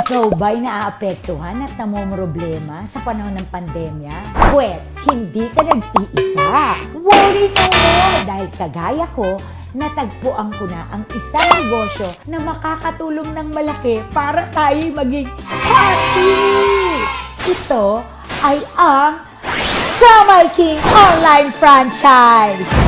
Ikaw ba'y naaapektuhan at namumroblema sa panahon ng pandemya? Pwes, hindi ka nag-iisa. Worry no more! Dahil kagaya ko, natagpuan ko na ang isang negosyo na makakatulong ng malaki para tayo maging happy! Ito ay ang Siomai King Online Franchise!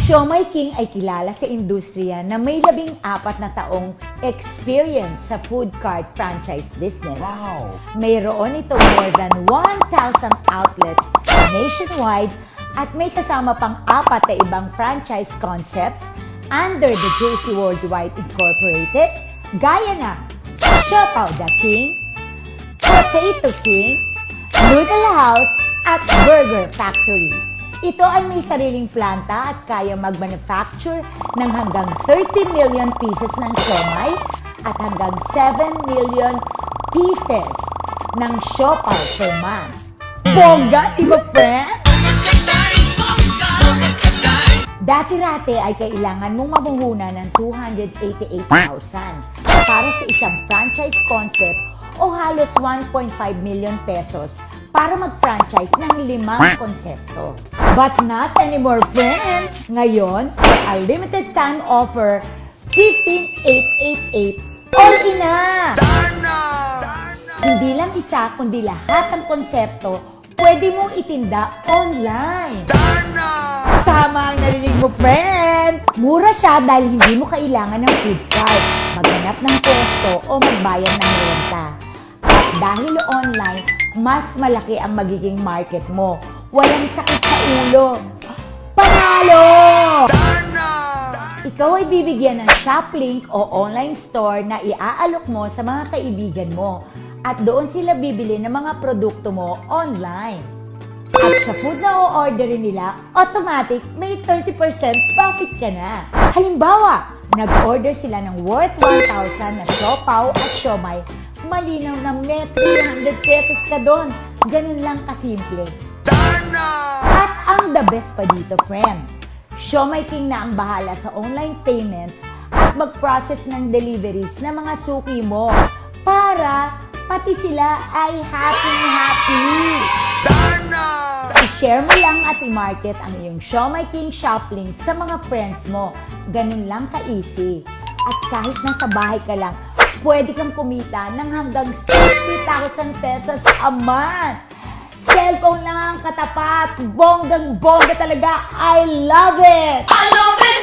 Siomai King ay kilala sa industriya na may 14 na taong experience sa food cart franchise business. Wow! Mayroon ito more than 1,000 outlets nationwide at may kasama pang 4 na ibang franchise concepts under the JC Worldwide Incorporated, gaya na Siopaw the King, Potato King, Noodle House at Burger Factory. Ito ay may sariling planta at kaya mag-manufacture ng hanggang 30 million pieces ng siomai at hanggang 7 million pieces ng siopaw per month. Bongga, di ba, friend? Dati-rate ay kailangan mong mamuhunan ng 288,000 para sa isang franchise concept o halos 1.5 million pesos para mag-franchise ng 5 konsepto. But not anymore, friend! Ngayon, for a limited time offer, 15,888 all-in na! Hindi lang isa, kundi lahat ng konsepto pwede mong itinda online. Tama ang narinig mo, friend! Mura siya dahil hindi mo kailangan ng food cart, maghanap ng pwesto o magbayad ng renta. At dahil online, mas malaki ang magiging market mo. Walang sakit sa ulo. Panalo! Ikaw ay bibigyan ng shop link o online store na iaalok mo sa mga kaibigan mo. At doon sila bibili ng mga produkto mo online. At sa food na o-orderin nila, automatic may 30% profit ka na. Halimbawa, nag-order sila ng worth 1,000 na siopaw at siomai, malinaw na may 300 pesos ka doon. Ganun lang kasimple. At ang the best pa dito, friend, Siomai King na ang bahala sa online payments at mag-process ng deliveries ng mga suki mo para pati sila ay happy-happy. I-share mo lang at i-market ang iyong Siomai King shop link sa mga friends mo. Ganun lang ka-easy. At kahit nasa bahay ka lang, pwede kang kumita ng hanggang 60,000 pesos a month. Cellphone lang ang katapat. Bonggang-bongga talaga. I love it! I love it!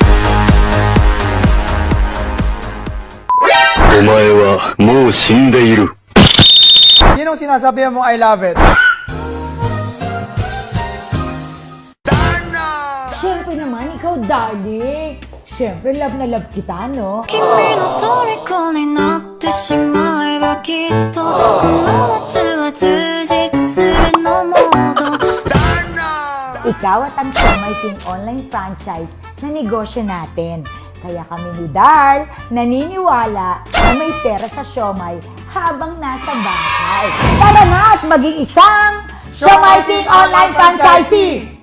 お前はもう死んでいる。 Sinong sinasabihan mo I love it? Siyempre naman, ikaw, darling. Siyempre, love na love kita, no? 君の虜になってしまえばきっとこの夏は充実するのモード Ikaw at ang Siomai King online franchise na negosyo natin. Kaya kami ni Dar naniniwala na may pera sa siomai habang nasa bahay. Tara na at maging isang Siomai King online franchisee!